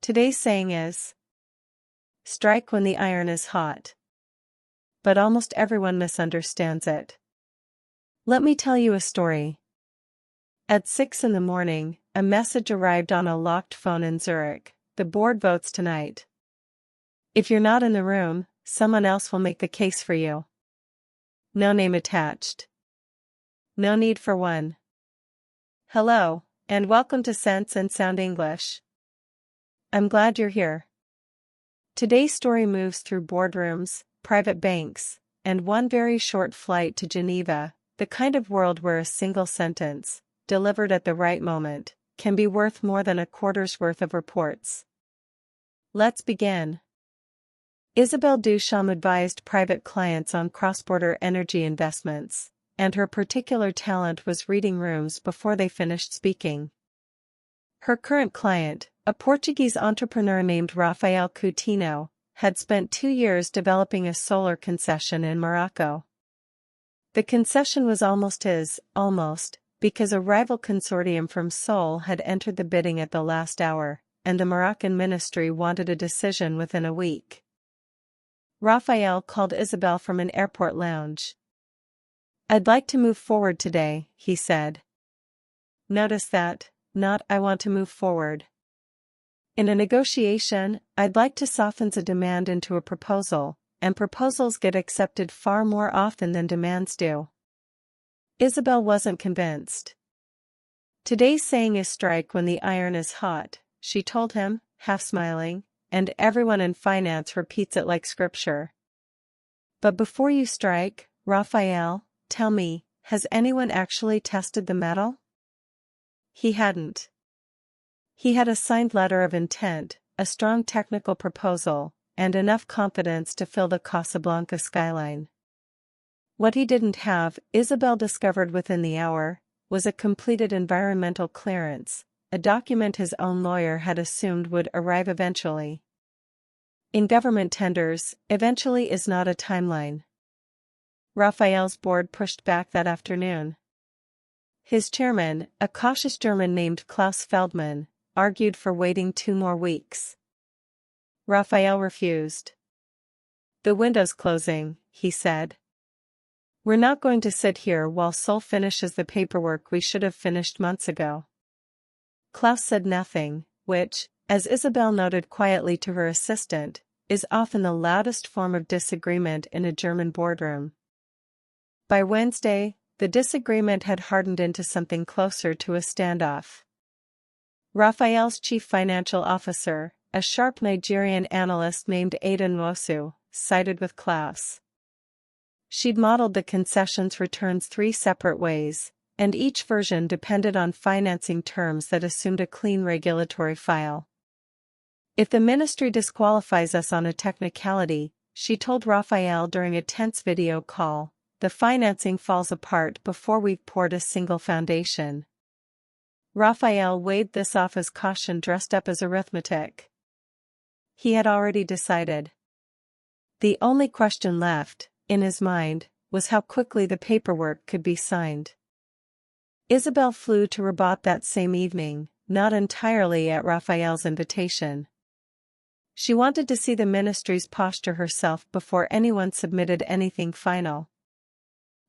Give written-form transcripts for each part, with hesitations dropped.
Today's saying is, strike when the iron is hot. But almost everyone misunderstands it. Let me tell you a story. At 6 in the morning, a message arrived on a locked phone in Zurich. The board votes tonight. If you're not in the room, someone else will make the case for you. No name attached. No need for one. Hello, and welcome to Sense and Sound English. I'm glad you're here. Today's story moves through boardrooms, private banks, and one very short flight to Geneva, the kind of world where a single sentence, delivered at the right moment, can be worth more than a quarter's worth of reports. Let's begin. Isabelle Duchamp advised private clients on cross-border energy investments, and her particular talent was reading rooms before they finished speaking. Her current client, a Portuguese entrepreneur named Rafael Coutinho, had spent 2 years developing a solar concession in Morocco. The concession was almost his, because a rival consortium from Seoul had entered the bidding at the last hour, and the Moroccan ministry wanted a decision within a week. Rafael called Isabelle from an airport lounge. "I'd like to move forward today," he said. Notice that, not "I want to move forward." In a negotiation, I'd like to soften a demand into a proposal, and proposals get accepted far more often than demands do. Isabelle wasn't convinced. Today's saying is strike when the iron is hot, she told him, half smiling, and everyone in finance repeats it like scripture. But before you strike, Raphael, tell me, has anyone actually tested the metal? He hadn't. He had a signed letter of intent, a strong technical proposal, and enough confidence to fill the Casablanca skyline. What he didn't have, Isabelle discovered within the hour, was a completed environmental clearance, a document his own lawyer had assumed would arrive eventually. In government tenders, eventually is not a timeline. Raphael's board pushed back that afternoon. His chairman, a cautious German named Klaus Feldman, argued for waiting 2 more weeks. Raphael refused. "The window's closing," he said. "We're not going to sit here while Seoul finishes the paperwork we should have finished months ago." Klaus said nothing, which, as Isabelle noted quietly to her assistant, is often the loudest form of disagreement in a German boardroom. By Wednesday, the disagreement had hardened into something closer to a standoff. Raphael's chief financial officer, a sharp Nigerian analyst named Ada Nwosu, sided with Klaus. She'd modeled the concessions returns 3 separate ways, and each version depended on financing terms that assumed a clean regulatory file. "If the ministry disqualifies us on a technicality," she told Raphael during a tense video call, "the financing falls apart before we've poured a single foundation." Raphael weighed this off as caution dressed up as arithmetic. He had already decided. The only question left, in his mind, was how quickly the paperwork could be signed. Isabelle flew to Rabat that same evening, not entirely at Raphael's invitation. She wanted to see the ministry's posture herself before anyone submitted anything final.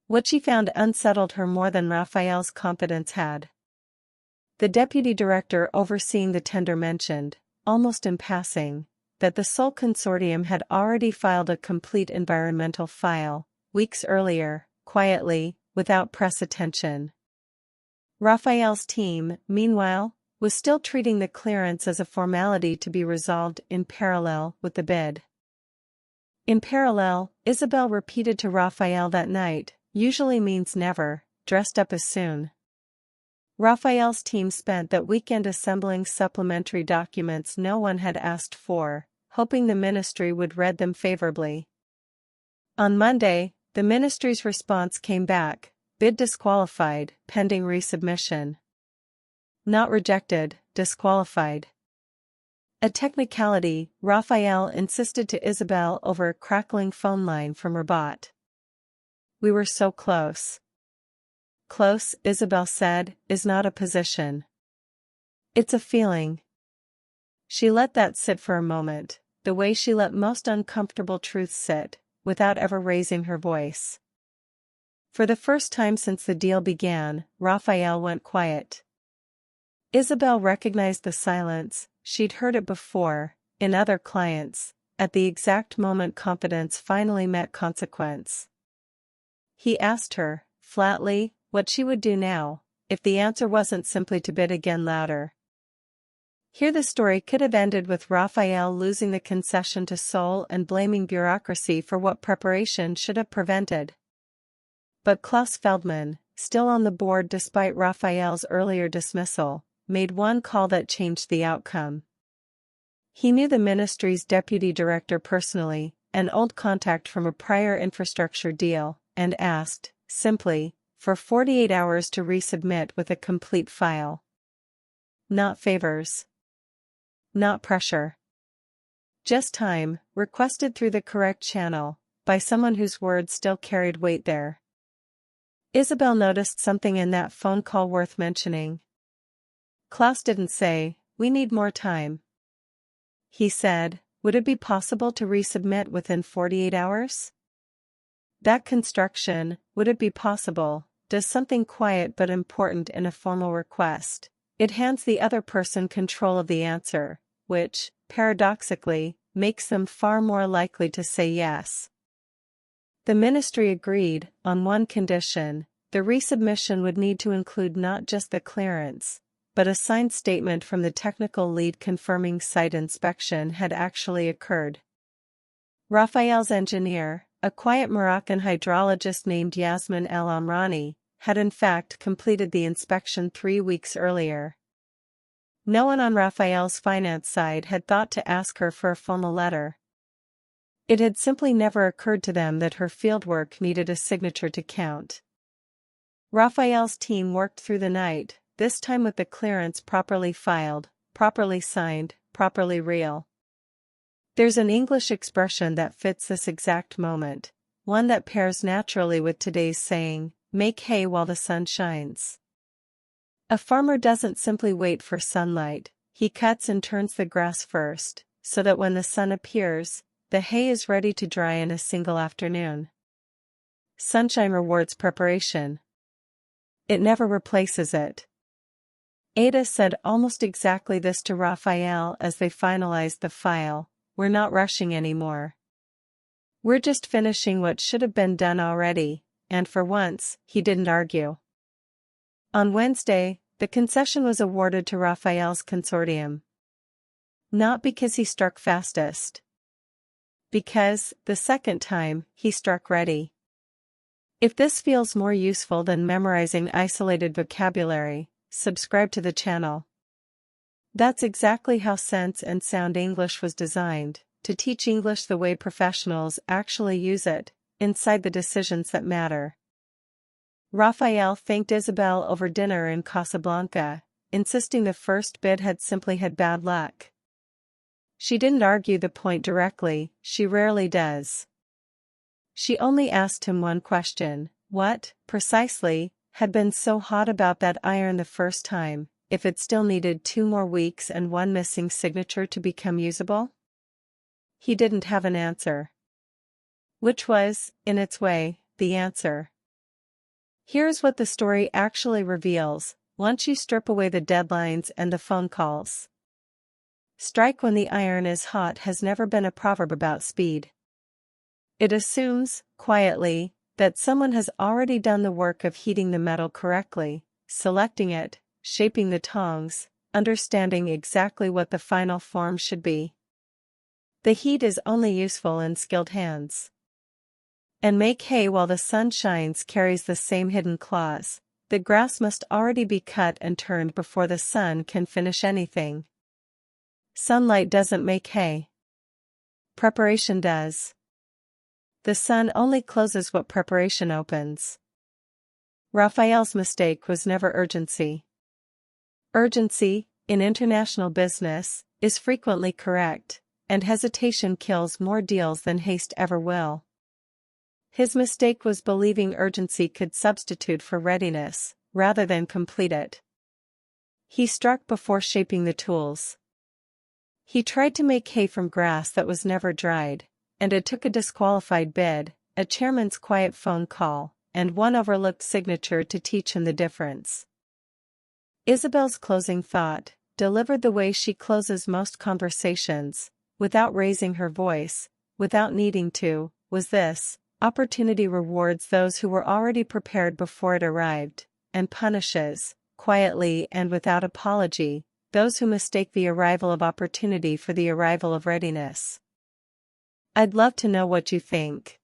What she found unsettled her more than Raphael's confidence had. The deputy director overseeing the tender mentioned, almost in passing, that the Seoul consortium had already filed a complete environmental file, weeks earlier, quietly, without press attention. Raphael's team, meanwhile, was still treating the clearance as a formality to be resolved in parallel with the bid. In parallel, Isabelle repeated to Raphael that night, usually means never, dressed up as soon. Raphael's team spent that weekend assembling supplementary documents no one had asked for, hoping the ministry would read them favorably. On Monday, the ministry's response came back, bid disqualified, pending resubmission. Not rejected, disqualified. A technicality, Raphael insisted to Isabelle over a crackling phone line from Rabat. "We were so close." "Close," Isabelle said, "is not a position. It's a feeling." She let that sit for a moment, the way she let most uncomfortable truths sit, without ever raising her voice. For the first time since the deal began, Raphael went quiet. Isabel recognized the silence. She'd heard it before, in other clients, at the exact moment confidence finally met consequence. He asked her, flatly, what she would do now, if the answer wasn't simply to bid again louder. Here the story could have ended with Raphael losing the concession to Sol and blaming bureaucracy for what preparation should have prevented. But Klaus Feldman, still on the board despite Raphael's earlier dismissal, made one call that changed the outcome. He knew the ministry's deputy director personally, an old contact from a prior infrastructure deal, and asked, simply, for 48 hours to resubmit with a complete file. Not favors. Not pressure. Just time, requested through the correct channel, by someone whose words still carried weight there. Isabel noticed something in that phone call worth mentioning. Klaus didn't say, "We need more time." He said, "Would it be possible to resubmit within 48 hours? That construction, would it be possible, does something quiet but important in a formal request. It hands the other person control of the answer, which, paradoxically, makes them far more likely to say yes." The ministry agreed, on one condition: the resubmission would need to include not just the clearance, but a signed statement from the technical lead confirming site inspection had actually occurred. Raphael's engineer, a quiet Moroccan hydrologist named Yasmin El Amrani, had in fact completed the inspection 3 weeks earlier. No one on Raphael's finance side had thought to ask her for a formal letter. It had simply never occurred to them that her fieldwork needed a signature to count. Raphael's team worked through the night, this time with the clearance properly filed, properly signed, properly real. There's an English expression that fits this exact moment, one that pairs naturally with today's saying, "Make hay while the sun shines." A farmer doesn't simply wait for sunlight, he cuts and turns the grass first, so that when the sun appears, the hay is ready to dry in a single afternoon. Sunshine rewards preparation. It never replaces it. Ada said almost exactly this to Raphael as they finalized the file: "We're not rushing anymore. We're just finishing what should have been done already," and for once, he didn't argue. On Wednesday, the concession was awarded to Raphael's consortium. Not because he struck fastest. Because, the second time, he struck ready. If this feels more useful than memorizing isolated vocabulary, subscribe to the channel. That's exactly how Sense and Sound English was designed, to teach English the way professionals actually use it, inside the decisions that matter. Raphael thanked Isabel over dinner in Casablanca, insisting the first bid had simply had bad luck. She didn't argue the point directly, she rarely does. She only asked him one question: what, precisely, had been so hot about that iron the first time, if it still needed 2 more weeks and one missing signature to become usable? He didn't have an answer. Which was, in its way, the answer. Here's what the story actually reveals, once you strip away the deadlines and the phone calls. Strike when the iron is hot has never been a proverb about speed. It assumes, quietly, that someone has already done the work of heating the metal correctly, selecting it, shaping the tongs, understanding exactly what the final form should be. The heat is only useful in skilled hands. And make hay while the sun shines carries the same hidden clause: the grass must already be cut and turned before the sun can finish anything. Sunlight doesn't make hay. Preparation does. The sun only closes what preparation opens. Raphael's mistake was never urgency. Urgency, in international business, is frequently correct, and hesitation kills more deals than haste ever will. His mistake was believing urgency could substitute for readiness, rather than complete it. He struck before shaping the tools. He tried to make hay from grass that was never dried, and it took a disqualified bid, a chairman's quiet phone call, and one overlooked signature to teach him the difference. Isabel's closing thought, delivered the way she closes most conversations, without raising her voice, without needing to, was this: opportunity rewards those who were already prepared before it arrived, and punishes, quietly and without apology, those who mistake the arrival of opportunity for the arrival of readiness. I'd love to know what you think.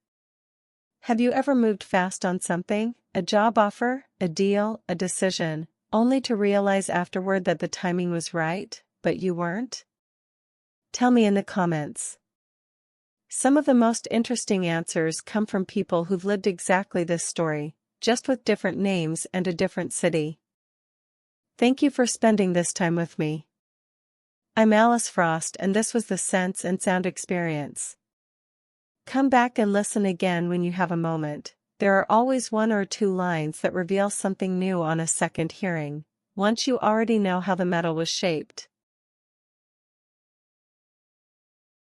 Have you ever moved fast on something, a job offer, a deal, a decision, only to realize afterward that the timing was right, but you weren't? Tell me in the comments. Some of the most interesting answers come from people who've lived exactly this story, just with different names and a different city. Thank you for spending this time with me. I'm Alice Frost, and this was the Sense and Sound Experience. Come back and listen again when you have a moment. There are always one or two lines that reveal something new on a second hearing, once you already know how the metal was shaped.